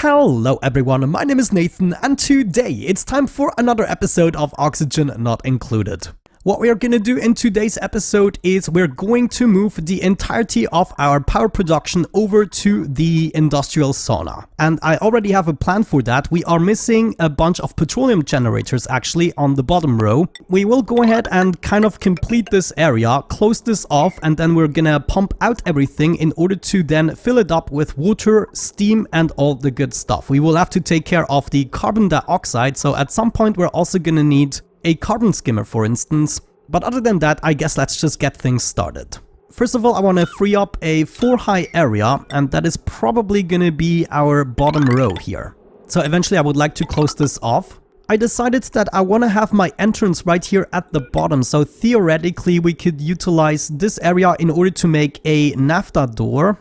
Hello everyone, my name is Nathan and today it's time for another episode of Oxygen Not Included. What we are going to do in today's episode is we're going to move the entirety of our power production over to the industrial sauna. And I already have a plan for that. We are missing a bunch of petroleum generators actually on the bottom row. We will go ahead and kind of complete this area, close this off, and then we're gonna pump out everything in order to then fill it up with water, steam, and all the good stuff. We will have to take care of the carbon dioxide, so at some point we're also gonna need a carbon skimmer, for instance. But other than that, I guess let's just get things started. First of all, I want to free up a 4-high area, and that is probably gonna be our bottom row here. So eventually I would like to close this off. I decided that I want to have my entrance right here at the bottom, so theoretically we could utilize this area in order to make a naphtha door.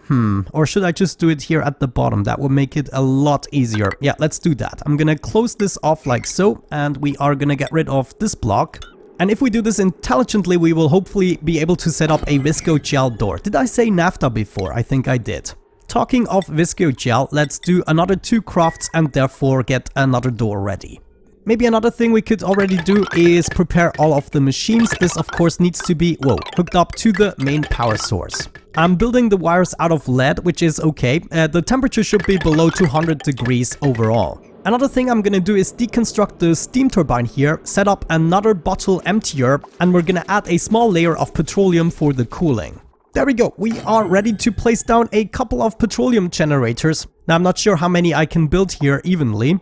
Or should I just do it here at the bottom? That would make it a lot easier. Yeah, let's do that. I'm gonna close this off like so, and we are gonna get rid of this block. And if we do this intelligently, we will hopefully be able to set up a visco gel door. Did I say naphtha before? I think I did. Talking of visco gel, let's do another 2 crafts and therefore get another door ready. Maybe another thing we could already do is prepare all of the machines. This of course needs to be, hooked up to the main power source. I'm building the wires out of lead, which is okay. The temperature should be below 200 degrees overall. Another thing I'm gonna do is deconstruct the steam turbine here, set up another bottle emptier, and we're gonna add a small layer of petroleum for the cooling. There we go, we are ready to place down a couple of petroleum generators. Now I'm not sure how many I can build here evenly.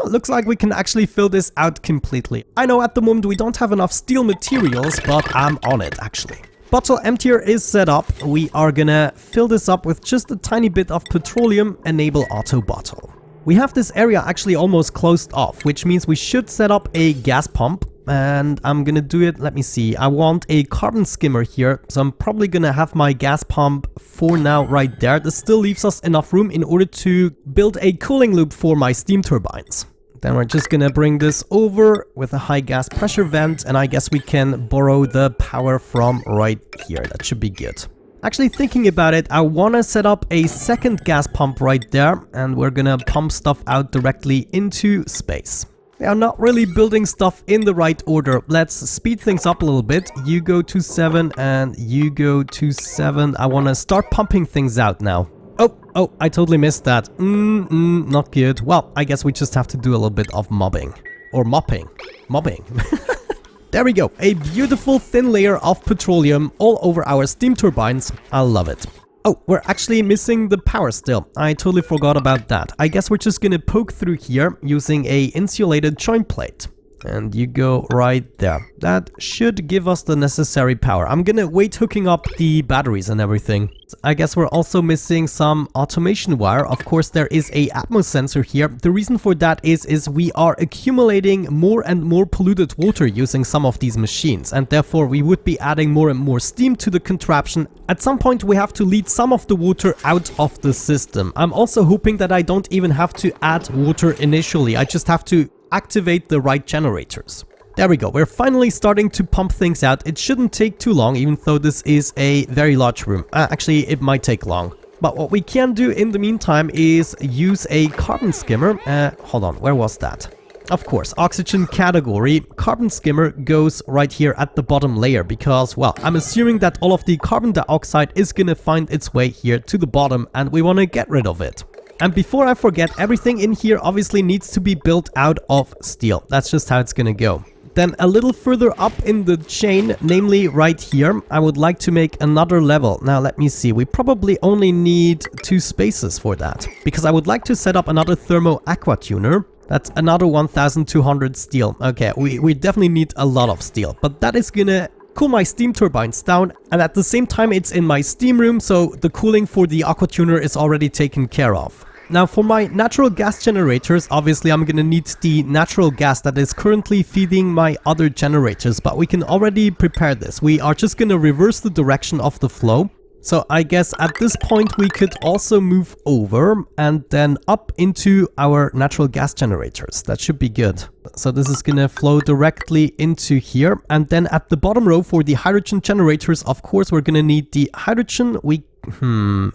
Looks like we can actually fill this out completely. I know at the moment we don't have enough steel materials, but I'm on it actually. Bottle emptier is set up. We are gonna fill this up with just a tiny bit of petroleum, enable auto bottle. We have this area actually almost closed off, which means we should set up a gas pump. And I'm gonna do it, let me see, I want a carbon skimmer here, so I'm probably gonna have my gas pump for now right there. This still leaves us enough room in order to build a cooling loop for my steam turbines. Then we're just gonna bring this over with a high gas pressure vent, and I guess we can borrow the power from right here. That should be good. Actually, thinking about it, I want to set up a second gas pump right there, and we're gonna pump stuff out directly into space. They are not really building stuff in the right order. Let's speed things up a little bit. You go to 7 and you go to 7. I want to start pumping things out now. Oh, I totally missed that. Not good. Well, I guess we just have to do a little bit of mobbing. Or mopping. Mobbing. There we go. A beautiful thin layer of petroleum all over our steam turbines. I love it. Oh, we're actually missing the power still. I totally forgot about that. I guess we're just gonna poke through here using a insulated joint plate. And you go right there. That should give us the necessary power. I'm gonna wait hooking up the batteries and everything. I guess we're also missing some automation wire. Of course, there is a atmos sensor here. The reason for that is we are accumulating more and more polluted water using some of these machines, and therefore we would be adding more and more steam to the contraption. At some point we have to lead some of the water out of the system. I'm also hoping that I don't even have to add water initially. I just have to activate the right generators. There we go, we're finally starting to pump things out. It shouldn't take too long, even though this is a very large room. Actually, it might take long. But what we can do in the meantime is use a carbon skimmer. Hold on, where was that? Of course, oxygen category. Carbon skimmer goes right here at the bottom layer because, well, I'm assuming that all of the carbon dioxide is gonna find its way here to the bottom and we want to get rid of it. And before I forget, everything in here obviously needs to be built out of steel. That's just how it's gonna go. Then a little further up in the chain, namely right here, I would like to make another level. Now let me see, we probably only need 2 spaces for that. Because I would like to set up another thermo aqua tuner. That's another 1200 steel. Okay, we definitely need a lot of steel. But that is gonna cool my steam turbines down, and at the same time it's in my steam room, so the cooling for the aqua tuner is already taken care of. Now for my natural gas generators, obviously I'm gonna need the natural gas that is currently feeding my other generators, but we can already prepare this. We are just gonna reverse the direction of the flow. So I guess at this point we could also move over and then up into our natural gas generators. That should be good. So this is gonna flow directly into here. And then at the bottom row for the hydrogen generators, of course, we're gonna need the hydrogen.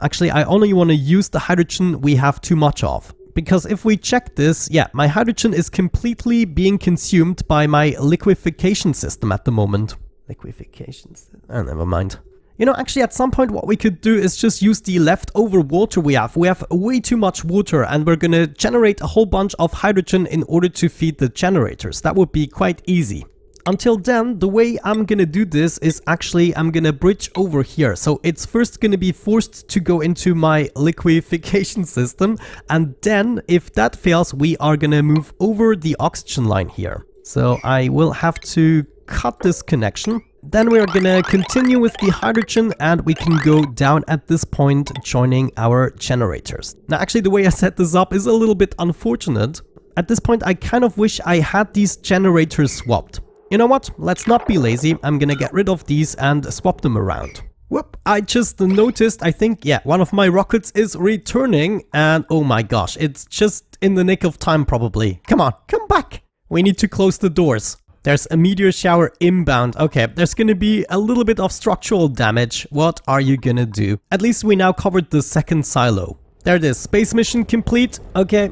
Actually, I only want to use the hydrogen we have too much of. because if we check this, yeah, my hydrogen is completely being consumed by my liquefaction system at the moment. Liquefaction system? Oh, never mind. You know, actually at some point what we could do is just use the leftover water we have. We have way too much water and we're gonna generate a whole bunch of hydrogen in order to feed the generators. That would be quite easy. Until then, the way I'm gonna do this is actually I'm gonna bridge over here. So it's first gonna be forced to go into my liquefaction system, and then if that fails, we are gonna move over the oxygen line here. So I will have to cut this connection. Then we are gonna continue with the hydrogen and we can go down at this point, joining our generators. Now actually the way I set this up is a little bit unfortunate. At this point I kind of wish I had these generators swapped. You know what? Let's not be lazy. I'm gonna get rid of these and swap them around. Whoop, I just noticed, I think, yeah, one of my rockets is returning and oh my gosh, it's just in the nick of time probably. Come on, come back! We need to close the doors. There's a meteor shower inbound. Okay, there's gonna be a little bit of structural damage. What are you gonna do? At least we now covered the second silo. There it is, space mission complete. Okay,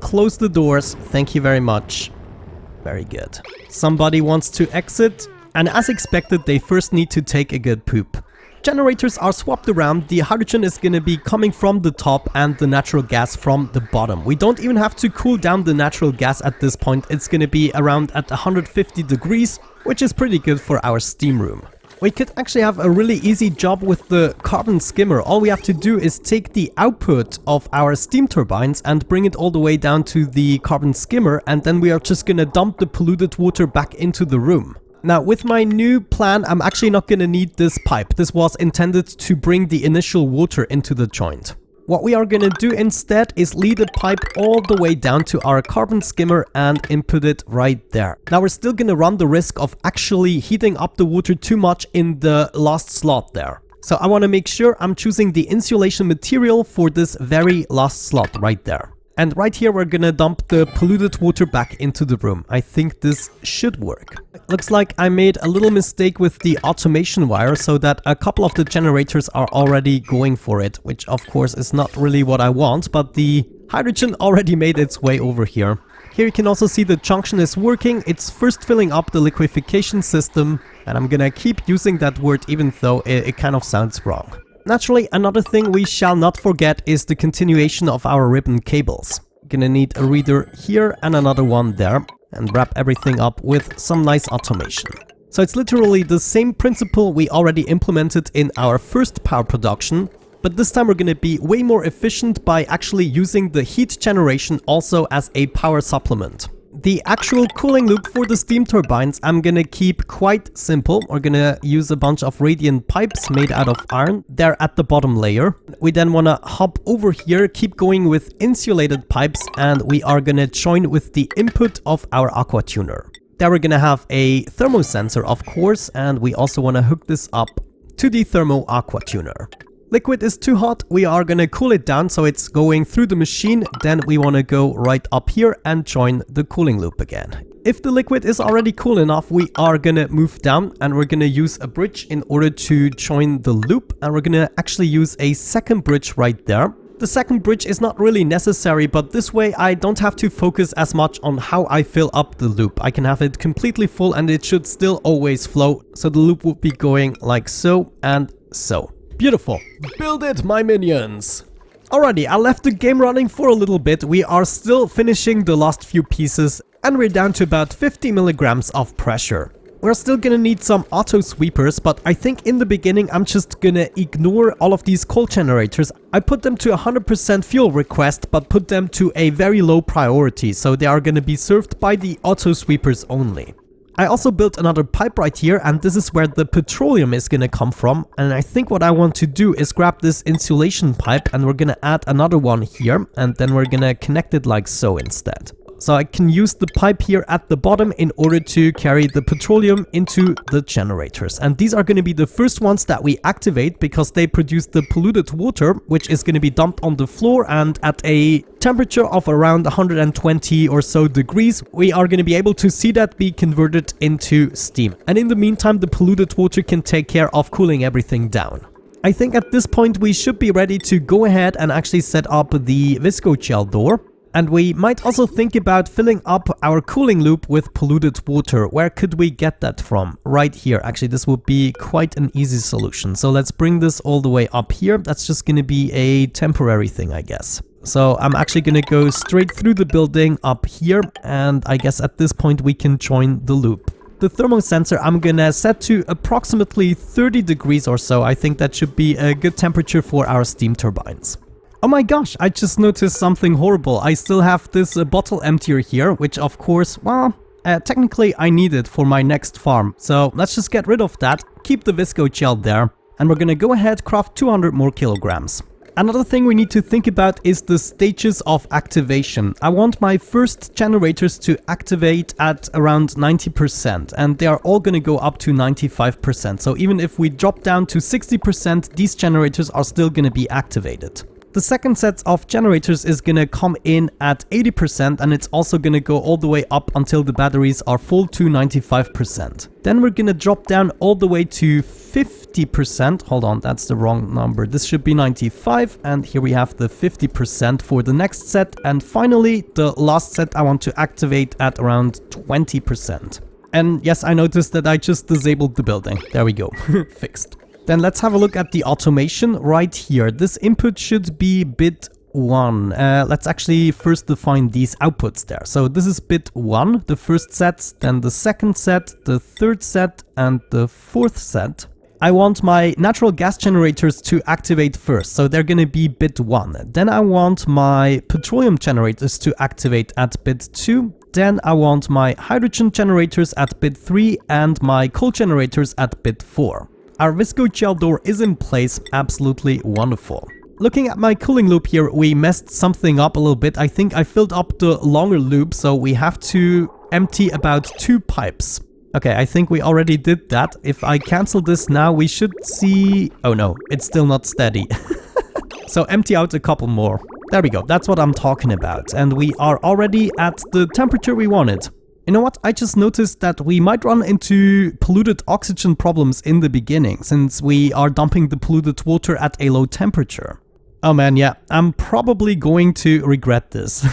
close the doors. Thank you very much. Very good. Somebody wants to exit, and as expected, they first need to take a good poop. Generators are swapped around. The hydrogen is gonna be coming from the top and the natural gas from the bottom. We don't even have to cool down the natural gas at this point. It's gonna be around at 150 degrees, which is pretty good for our steam room. We could actually have a really easy job with the carbon skimmer. All we have to do is take the output of our steam turbines and bring it all the way down to the carbon skimmer, and then we are just gonna dump the polluted water back into the room. Now with my new plan, I'm actually not gonna need this pipe. This was intended to bring the initial water into the joint. What we are gonna do instead is lead a pipe all the way down to our carbon skimmer and input it right there. Now we're still gonna run the risk of actually heating up the water too much in the last slot there. So I wanna make sure I'm choosing the insulation material for this very last slot right there. And right here we're gonna dump the polluted water back into the room. I think this should work. Looks like I made a little mistake with the automation wire so that a couple of the generators are already going for it, which of course is not really what I want, but the hydrogen already made its way over here. Here you can also see the junction is working. It's first filling up the liquefaction system, and I'm gonna keep using that word even though it kind of sounds wrong. Naturally, another thing we shall not forget is the continuation of our ribbon cables. Gonna need a reader here and another one there, and wrap everything up with some nice automation. So it's literally the same principle we already implemented in our first power production, but this time we're gonna be way more efficient by actually using the heat generation also as a power supplement. The actual cooling loop for the steam turbines I'm gonna keep quite simple. We're gonna use a bunch of radiant pipes made out of iron. They're at the bottom layer. We then wanna hop over here, keep going with insulated pipes, and we are gonna join with the input of our aqua tuner. There we're gonna have a thermosensor, of course, and we also wanna hook this up to the thermo aqua tuner. Liquid is too hot, we are gonna cool it down so it's going through the machine, then we wanna go right up here and join the cooling loop again. If the liquid is already cool enough, we are gonna move down and we're gonna use a bridge in order to join the loop, and we're gonna actually use a second bridge right there. The second bridge is not really necessary, but this way I don't have to focus as much on how I fill up the loop. I can have it completely full and it should still always flow, so the loop would be going like so and so. Beautiful. Build it, my minions! Alrighty, I left the game running for a little bit. We are still finishing the last few pieces and we're down to about 50 milligrams of pressure. We're still gonna need some auto sweepers, but I think in the beginning I'm just gonna ignore all of these coal generators. I put them to 100% fuel request, but put them to a very low priority, so they are gonna be served by the auto sweepers only. I also built another pipe right here, and this is where the petroleum is gonna come from, and I think what I want to do is grab this insulation pipe and we're gonna add another one here, and then we're gonna connect it like so instead. So I can use the pipe here at the bottom in order to carry the petroleum into the generators. And these are going to be the first ones that we activate because they produce the polluted water, which is going to be dumped on the floor, and at a temperature of around 120 or so degrees, we are going to be able to see that be converted into steam. And in the meantime, the polluted water can take care of cooling everything down. I think at this point we should be ready to go ahead and actually set up the visco gel door. And we might also think about filling up our cooling loop with polluted water. Where could we get that from? Right here. Actually, this would be quite an easy solution. So let's bring this all the way up here. That's just going to be a temporary thing, I guess. So I'm actually going to go straight through the building up here. And I guess at this point we can join the loop. The thermal sensor I'm gonna set to approximately 30 degrees or so. I think that should be a good temperature for our steam turbines. Oh my gosh, I just noticed something horrible. I still have this bottle emptier here, which of course, well, technically I need it for my next farm. So let's just get rid of that, keep the visco gel there, and we're gonna go ahead craft 200 more kilograms. Another thing we need to think about is the stages of activation. I want my first generators to activate at around 90%, and they are all going to go up to 95%. So even if we drop down to 60%, these generators are still going to be activated. The second set of generators is going to come in at 80%, and it's also going to go all the way up until the batteries are full to 95%. Then we're going to drop down all the way to 50%. Hold on, that's the wrong number. This should be 95, and here we have the 50% for the next set. And finally, the last set I want to activate at around 20%. And yes, I noticed that I just disabled the building. There we go. Fixed. Then let's have a look at the automation right here. This input should be bit 1. Let's actually first define these outputs there. So this is bit 1, the first set, then the second set, the third set, and the fourth set. I want my natural gas generators to activate first, so they're going to be bit 1. Then I want my petroleum generators to activate at bit 2. Then I want my hydrogen generators at bit 3 and my coal generators at bit 4. Our visco gel door is in place, absolutely wonderful. Looking at my cooling loop here, we messed something up a little bit. I think I filled up the longer loop, so we have to empty about 2 pipes. Okay, I think we already did that. If I cancel this now, we should see... Oh no, it's still not steady. So empty out a couple more. There we go, that's what I'm talking about. And we are already at the temperature we wanted. You know what? I just noticed that we might run into polluted oxygen problems in the beginning, since we are dumping the polluted water at a low temperature. Oh man, yeah, I'm probably going to regret this.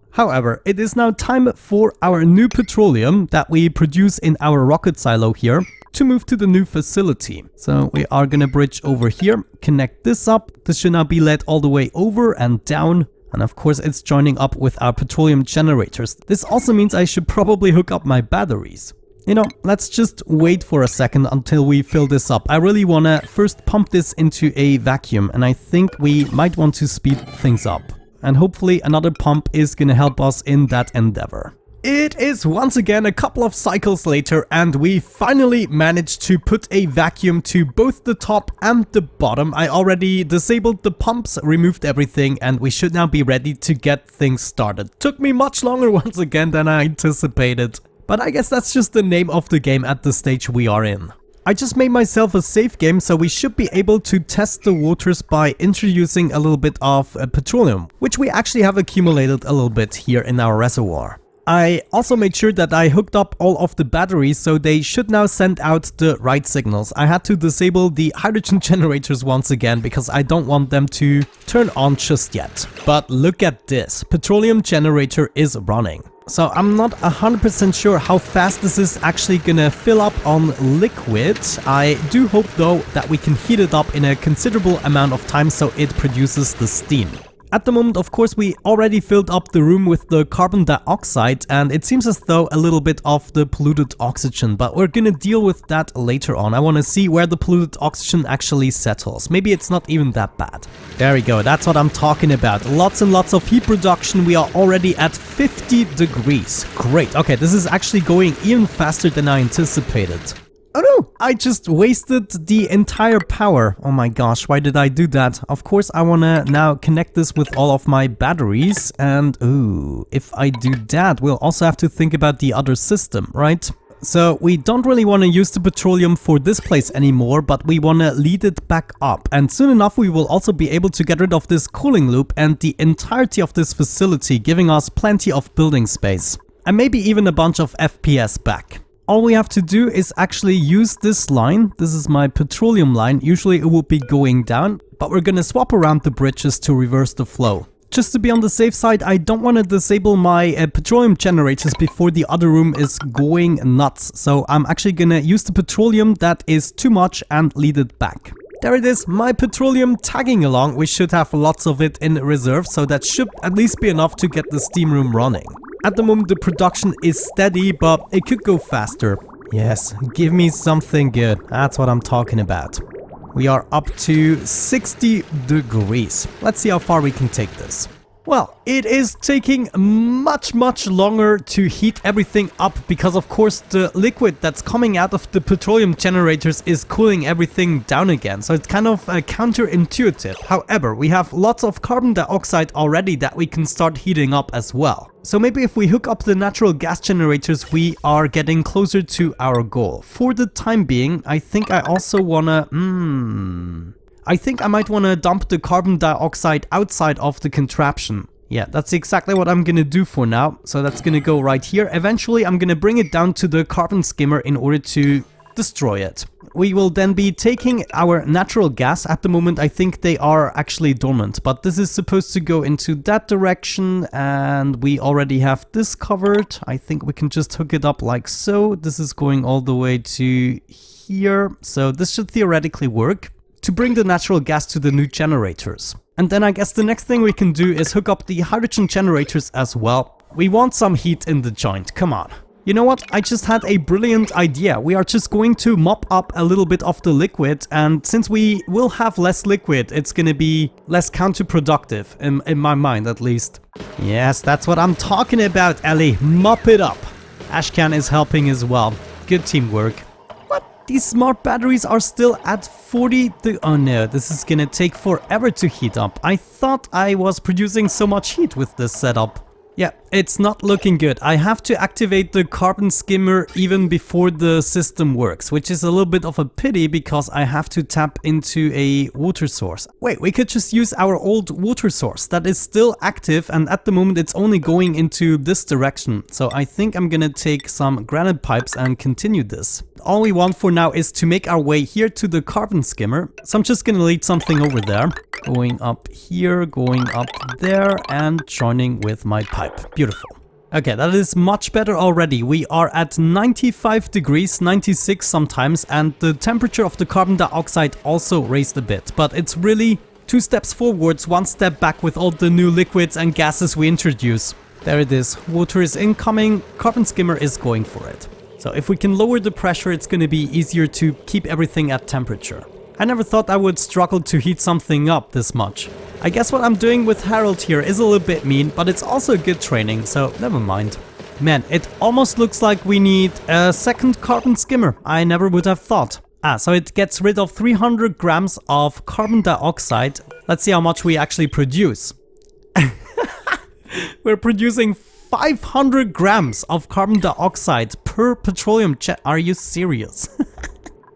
However, it is now time for our new petroleum that we produce in our rocket silo here to move to the new facility. So we are gonna bridge over here, connect this up. This should now be led all the way over and down. And of course it's joining up with our petroleum generators. This also means I should probably hook up my batteries. You know, let's just wait for a second until we fill this up. I really want to first pump this into a vacuum, and I think we might want to speed things up. And hopefully another pump is going to help us in that endeavor. It is once again a couple of cycles later, and we finally managed to put a vacuum to both the top and the bottom. I already disabled the pumps, removed everything, and we should now be ready to get things started. Took me much longer once again than I anticipated. But I guess that's just the name of the game at the stage we are in. I just made myself a save game, so we should be able to test the waters by introducing a little bit of petroleum, which we actually have accumulated a little bit here in our reservoir. I also made sure that I hooked up all of the batteries, so they should now send out the right signals. I had to disable the hydrogen generators once again because I don't want them to turn on just yet. But look at this, petroleum generator is running. So I'm not 100% sure how fast this is actually gonna fill up on liquid. I do hope though that we can heat it up in a considerable amount of time so it produces the steam. At the moment, of course, we already filled up the room with the carbon dioxide, and it seems as though a little bit of the polluted oxygen, but we're gonna deal with that later on. I want to see where the polluted oxygen actually settles. Maybe it's not even that bad. There we go, that's what I'm talking about. Lots and lots of heat production. We are already at 50 degrees. Great. Okay, this is actually going even faster than I anticipated. Oh no, I just wasted the entire power. Oh my gosh, why did I do that? Of course, I want to now connect this with all of my batteries. And ooh, if I do that, we'll also have to think about the other system, right? So we don't really want to use the petroleum for this place anymore, but we want to lead it back up. And soon enough, we will also be able to get rid of this cooling loop and the entirety of this facility, giving us plenty of building space. And maybe even a bunch of FPS back. all we have to do is actually use this line. This is my petroleum line. Usually it would be going down, but we're gonna swap around the bridges to reverse the flow. Just to be on the safe side, I don't want to disable my petroleum generators before the other room is going nuts. So I'm actually gonna use the petroleum that is too much and lead it back. There it is, my petroleum tagging along. We should have lots of it in reserve, so that should at least be enough to get the steam room running. At the moment the production is steady, but it could go faster. Yes, give me something good. That's what I'm talking about. We are up to 60 degrees. Let's see how far we can take this. Well, it is taking much longer to heat everything up because of course the liquid that's coming out of the petroleum generators is cooling everything down again. So it's kind of counterintuitive. However, we have lots of carbon dioxide already that we can start heating up as well. So maybe if we hook up the natural gas generators, we are getting closer to our goal. For the time being, I think I also wanna... I think I might want to dump the carbon dioxide outside of the contraption. Yeah, that's exactly what I'm gonna do for now. So that's gonna go right here. Eventually I'm gonna bring it down to the carbon skimmer in order to destroy it. We will then be taking our natural gas. At the moment I think they are actually dormant, but this is supposed to go into that direction and we already have this covered. I think we can just hook it up like so. This is going all the way to here, so this should theoretically work to bring the natural gas to the new generators. And then I guess the next thing we can do is hook up the hydrogen generators as well. We want some heat in the joint, come on. You know what, I just had a brilliant idea. We are just going to mop up a little bit of the liquid, and since we will have less liquid, it's gonna be less counterproductive, in my mind at least. Yes, that's what I'm talking about, Ellie. Mop it up. Ashcan is helping as well. Good teamwork. These smart batteries are still at 40. Oh no, this is gonna take forever to heat up. I thought I was producing so much heat with this setup. Yeah, it's not looking good. I have to activate the carbon skimmer even before the system works, which is a little bit of a pity because I have to tap into a water source. Wait, we could just use our old water source that is still active, and at the moment it's only going into this direction. So I think I'm gonna take some granite pipes and continue this. All we want for now is to make our way here to the carbon skimmer. So I'm just gonna lead something over there. Going up here, going up there, and joining with my pipe. Beautiful. Okay, that is much better already. We are at 95 degrees, 96 sometimes, and the temperature of the carbon dioxide also raised a bit. But it's really 2 steps forwards, 1 step back with all the new liquids and gases we introduce. There it is. Water is incoming, carbon skimmer is going for it. So if we can lower the pressure, it's going to be easier to keep everything at temperature. I never thought I would struggle to heat something up this much. I guess what I'm doing with Harold here is a little bit mean, but it's also good training, so never mind. Man, it almost looks like we need a second carbon skimmer. I never would have thought. So it gets rid of 300 grams of carbon dioxide. Let's see how much we actually produce. We're producing 500 grams of carbon dioxide per petroleum jet. Are you serious?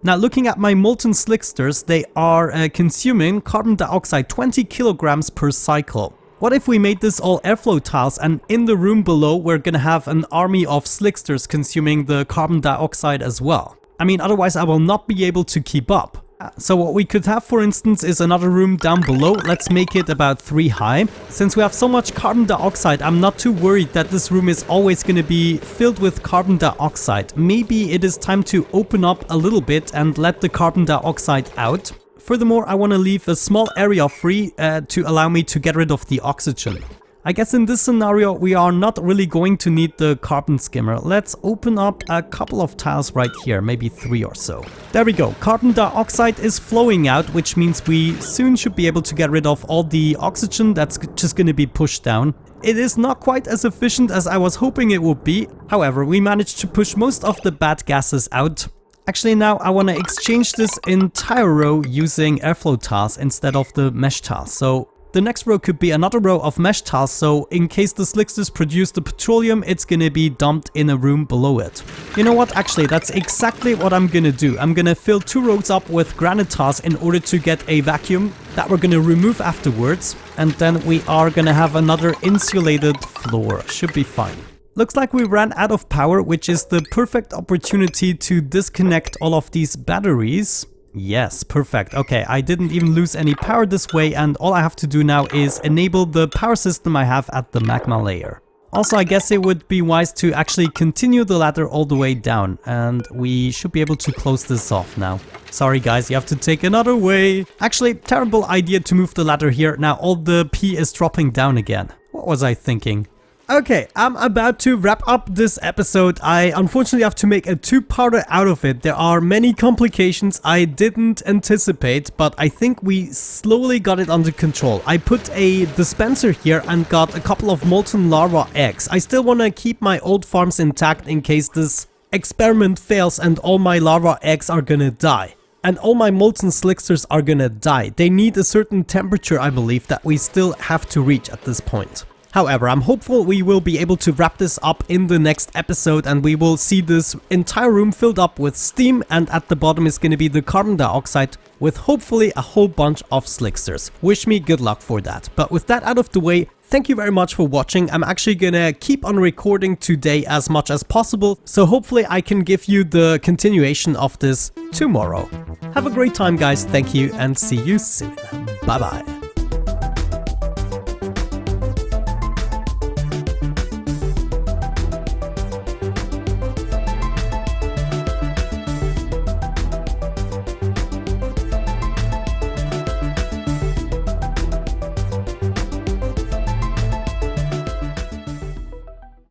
Now looking at my molten slicksters, they are consuming carbon dioxide 20 kilograms per cycle. What if we made this all airflow tiles, and in the room below we're gonna have an army of slicksters consuming the carbon dioxide as well? I mean, otherwise I will not be able to keep up. So what we could have, for instance, is another room down below. Let's make it about 3 high. Since we have so much carbon dioxide, I'm not too worried that this room is always going to be filled with carbon dioxide. Maybe it is time to open up a little bit and let the carbon dioxide out. Furthermore, I want to leave a small area free to allow me to get rid of the oxygen. I guess in this scenario we are not really going to need the carbon skimmer. Let's open up a couple of tiles right here, maybe 3 or so. There we go. Carbon dioxide is flowing out, which means we soon should be able to get rid of all the oxygen that's just going to be pushed down. It is not quite as efficient as I was hoping it would be. However, we managed to push most of the bad gases out. Actually, now I want to exchange this entire row using airflow tiles instead of the mesh tiles. So the next row could be another row of mesh tiles, so in case the slicksters produce the petroleum, it's gonna be dumped in a room below it. You know what, actually that's exactly what I'm gonna do. I'm gonna fill 2 rows up with granitas in order to get a vacuum that we're gonna remove afterwards, and then we are gonna have another insulated floor. Should be fine. Looks like we ran out of power, which is the perfect opportunity to disconnect all of these batteries. Yes, perfect. Okay, I didn't even lose any power this way, and all I have to do now is enable the power system I have at the magma layer. Also, I guess it would be wise to actually continue the ladder all the way down, and we should be able to close this off now. Sorry guys, you have to take another way. Actually, terrible idea to move the ladder here. Now all the P is dropping down again. What was I thinking? Okay, I'm about to wrap up this episode. I unfortunately have to make a two-parter out of it. There are many complications I didn't anticipate, but I think we slowly got it under control. I put a dispenser here and got a couple of molten lava eggs. I still want to keep my old farms intact in case this experiment fails and all my lava eggs are gonna die. And all my molten slicksters are gonna die. They need a certain temperature, I believe, that we still have to reach at this point. However, I'm hopeful we will be able to wrap this up in the next episode and we will see this entire room filled up with steam, and at the bottom is going to be the carbon dioxide with hopefully a whole bunch of slicksters. Wish me good luck for that. But with that out of the way, thank you very much for watching. I'm actually gonna keep on recording today as much as possible, so hopefully I can give you the continuation of this tomorrow. Have a great time guys, thank you and see you soon. Bye bye.